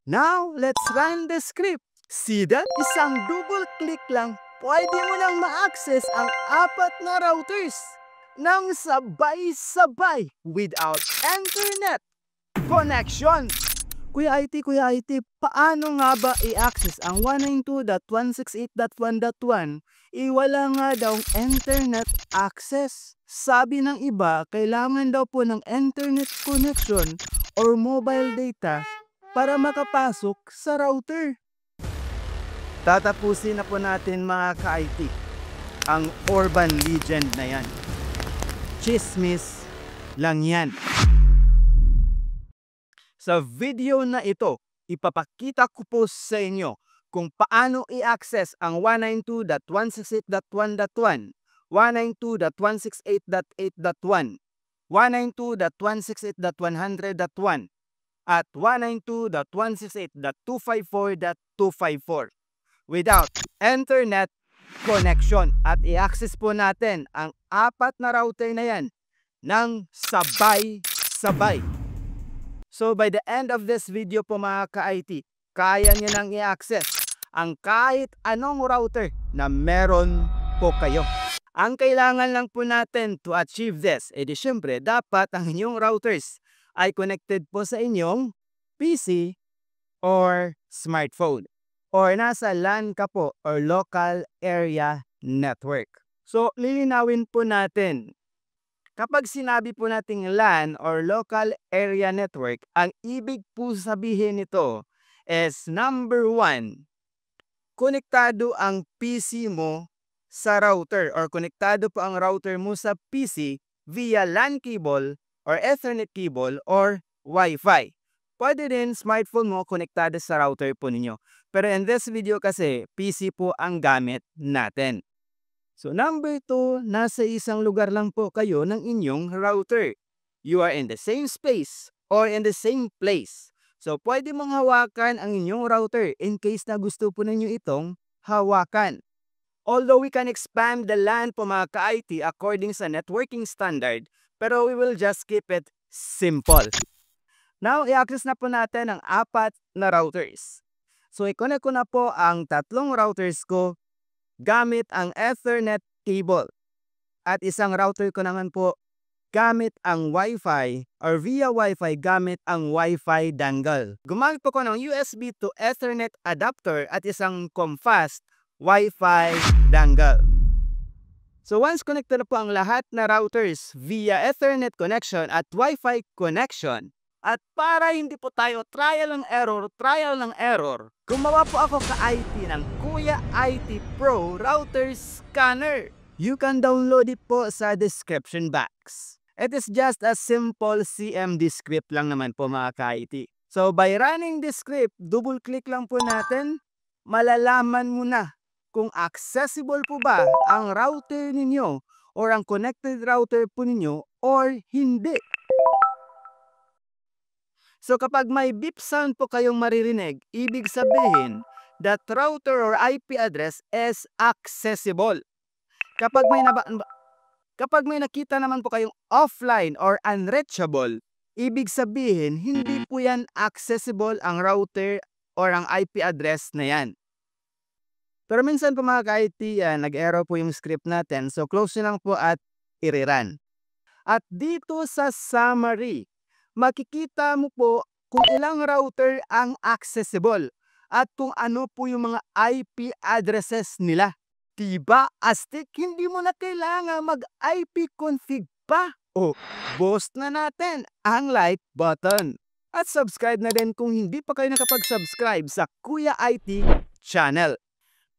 Now, let's run the script. See that? Isang double click lang, pwede mo nang ma-access ang 4 na routers nang sabay-sabay without internet connection. Kuya IT, paano nga ba i-access ang 192.168.1.1? Wala nga daw internet access. Sabi ng iba, kailangan daw po ng internet connection or mobile data para makapasok sa router. Tatapusin na po natin mga ka-IT ang urban legend na yan. Chismis lang yan. Sa video na ito, ipapakita ko po sa inyo kung paano i-access ang 192.168.1.1, 192.168.8.1, 192.168.100.1, at 192.168.254.254 without internet connection. At i-access po natin ang 4 na router na yan ng sabay-sabay. So by the end of this video po mga ka-IT, kaya nyo nang i-access ang kahit anong router na meron po kayo. Ang kailangan lang po natin to achieve this, syempre dapat ang inyong routers ay connected po sa inyong PC or smartphone or nasa LAN ka po or local area network. So lilinawin po natin. Kapag sinabi po nating LAN or local area network, ang ibig po sabihin nito is number 1, konektado ang PC mo sa router or konektado po ang router mo sa PC via LAN cable or Ethernet cable or Wi-Fi. Pwede din smartphone mo konektado sa router po ninyo. Pero in this video kasi, PC po ang gamit natin. So number 2, nasa isang lugar lang po kayo ng inyong router. You are in the same space or in the same place. So pwede mong hawakan ang inyong router in case na gusto po ninyo itong hawakan. Although we can expand the LAN po mga ka-IT according sa networking standard, pero we will just keep it simple. Now, i-access na po natin ang 4 na routers. So i-connect ko na po ang 3 routers ko gamit ang Ethernet cable. At isang router ko naman po gamit ang Wi-Fi or via Wi-Fi gamit ang Wi-Fi dongle. Gumamit po ko ng USB to Ethernet adapter at isang COMfast Wi-Fi dongle. So once connected na po ang lahat na routers via Ethernet connection at Wi-Fi connection, at para hindi po tayo trial and error, gumawa po ako ka-IT ng Kuya IT Pro Router Scanner. You can download it po sa description box. It is just a simple CMD script lang naman po mga ka-IT. So by running this script, double click lang po natin, malalaman mo na kung accessible po ba ang router ninyo or ang connected router po ninyo or hindi. So kapag may beep sound po kayong maririnig, ibig sabihin that router or IP address is accessible. Kapag may nakita naman po kayong offline or unreachable, ibig sabihin hindi po yan accessible ang router or ang IP address na yan. Pero minsan po mga ka-IT, nag-error po yung script natin. So close nyo lang po at i-rerun. At dito sa summary, makikita mo po kung ilang router ang accessible at kung ano po yung mga IP addresses nila. Diba, astig, hindi mo na kailangan mag-IP config pa. O, boost na natin ang like button. At subscribe na din kung hindi pa kayo nakapag-subscribe sa Kuya IT channel.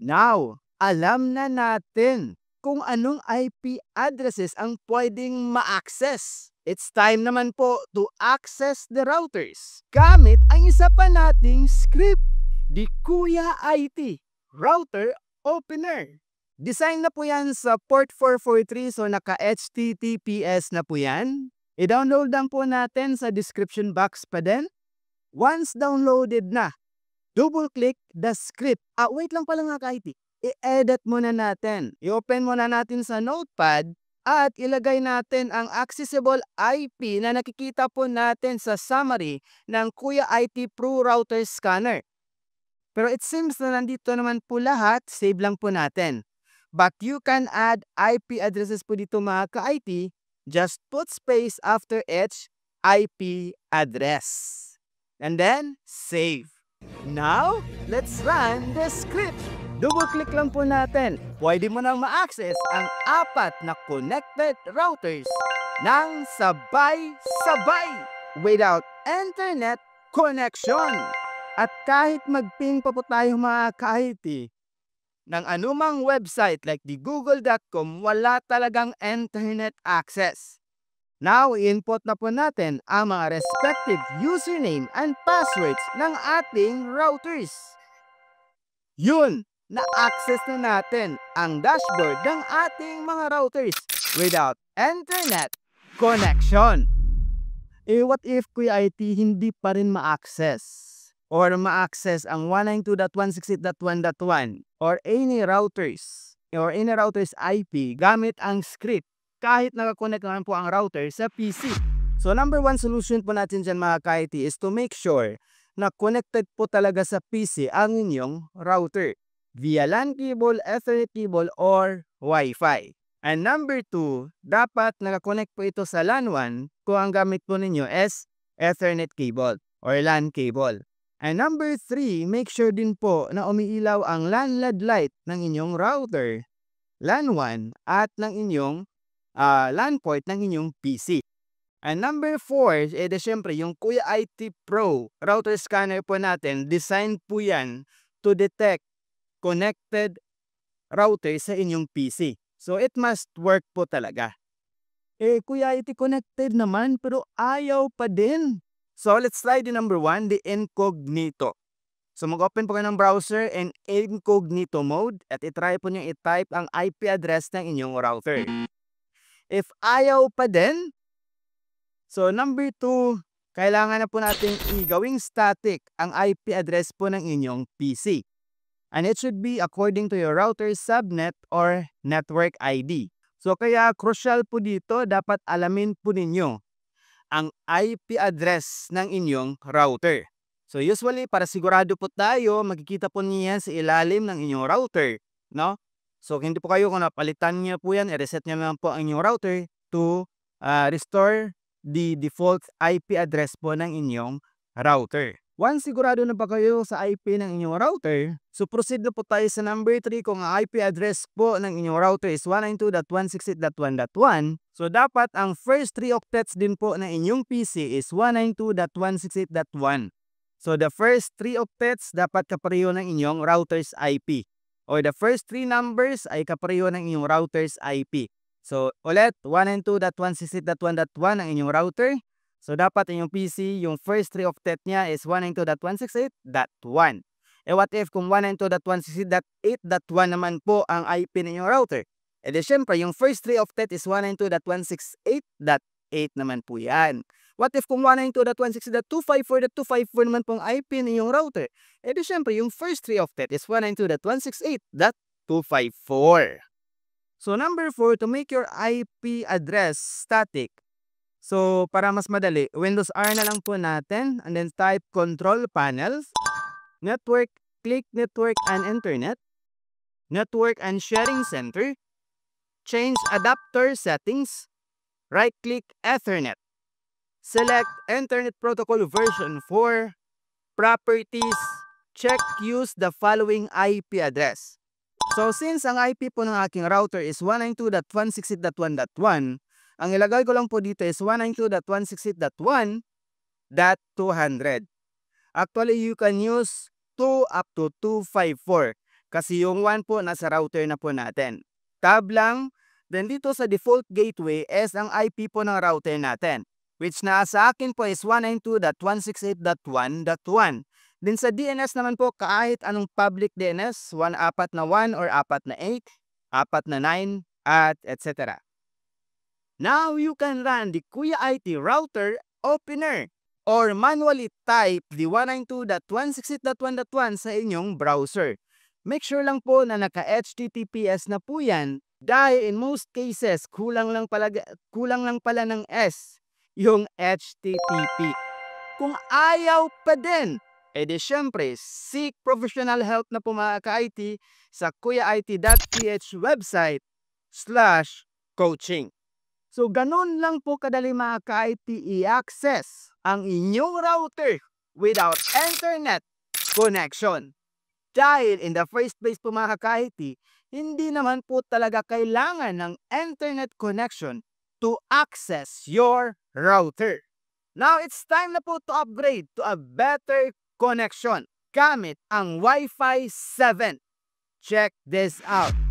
Now, alam na natin kung anong IP addresses ang pwedeng ma-access. It's time naman po to access the routers gamit ang isa pa nating script, the Kuya IT Router Opener. Design na po yan sa port 443, so naka-HTTPS na po yan. I-download lang po natin sa description box pa din. Once downloaded na, double-click the script. Wait lang pala nga ka-IT. I-edit muna natin. I-open muna natin sa notepad At ilagay natin ang accessible IP na nakikita po natin sa summary ng Kuya IT Pro Router Scanner. Pero it seems na nandito naman po lahat, save lang po natin. But you can add IP addresses po dito mga ka-IT, just put space after each IP address. And then, save. Now, let's run the script. Double-click lang po natin. Pwede mo nang ma-access ang 4 na connected routers ng sabay-sabay without internet connection. At kahit mag-ping pa po tayo mga ka-IT ng anumang website like the google.com, wala talagang internet access. Now, i-input na po natin ang mga respective username and passwords ng ating routers. Yun! Na-access na natin ang dashboard ng ating mga routers without internet connection. What if Kuya IT hindi pa rin ma-access? Or ma-access ang 192.168.1.1 or any routers IP gamit ang script kahit nakakonect naman po ang router sa PC. So number 1 solution po natin dyan mga ka-IT is to make sure na connected po talaga sa PC ang inyong router via LAN cable, Ethernet cable, or Wi-Fi. And number 2, dapat nakakonect po ito sa LAN 1 kung ang gamit po ninyo is Ethernet cable or LAN cable. And number 3, make sure din po na umiilaw ang LAN LED light ng inyong router, LAN 1, at ng inyong LAN port ng inyong PC. And number 4, syempre yung Kuya IT Pro router scanner po natin, designed po yan to detect connected router sa inyong PC. So it must work po talaga. Kuya IT connected naman pero ayaw pa din. So let's try the number 1, the incognito. So mag-open po kayo ng browser in incognito mode at itry po nyo i-type ang IP address ng inyong router. If ayaw pa din, so number 2, kailangan na po natin i-gawing static ang IP address po ng inyong PC. And it should be according to your router subnet or network ID. So kaya crucial po dito, dapat alamin po ninyo ang IP address ng inyong router. So usually para sigurado po tayo, makikita po niya sa ilalim ng inyong router, no? So hindi po kayo kung napalitan niyo po yan, i-reset niyo naman po ang inyong router to restore the default IP address po ng inyong router. Once sigurado na ba kayo sa IP ng inyong router, so proceed na po tayo sa number 3 kung ang IP address po ng inyong router is 192.168.1.1. So dapat ang first 3 octets din po ng inyong PC is 192.168.1. So the first 3 octets dapat kapareho ng inyong router's IP. Or the first 3 numbers ay kapareho ng inyong router's IP. So ulit, 192.168.1.1 ang inyong router. So dapat inyong PC, yung first 3 octet niya is 192.168.1. What if kung 192.168.8.1 naman po ang IP ng inyong router? Di syempre, yung first 3 octet is 192.168.8 naman po yan. What if kung 192.168.254.254 naman pong IP ng inyong router? Di syempre, yung first 3 octet is 192.168.254. So number 4, to make your IP address static. So, para mas madali, Windows R na lang po natin and then type control panel, network, click network and internet, network and sharing center, change adapter settings, right click Ethernet, select Internet Protocol version 4, properties, check use the following IP address. So, since ang IP po ng aking router is 192.168.1.1, ang ilagay ko lang po dito is 192.168.1.200. Actually, you can use 2 up to 254 kasi yung 1 po nasa router na po natin. Tab lang, then dito sa default gateway is ang IP po ng router natin, which nasa akin po is 192.168.1.1. Then sa DNS naman po, kahit anong public DNS, 1 na 1 or 4 na 8, 4 na 9, at etc. Now, you can run the Kuya IT router opener or manually type the 192.168.1.1 sa inyong browser. Make sure lang po na naka-HTTPS na po yan Dahil in most cases, kulang lang pala ng S, yung HTTP. Kung ayaw pa din, edi syempre, seek professional help na po mga ka-IT sa kuyait.ph website/coaching. So, ganun lang po kadali mga ka-IT i-access ang inyong router without internet connection. Dahil in the first place po mga ka-IT, hindi naman po talaga kailangan ng internet connection to access your router. Now, it's time na po to upgrade to a better connection gamit ang Wi-Fi 7. Check this out.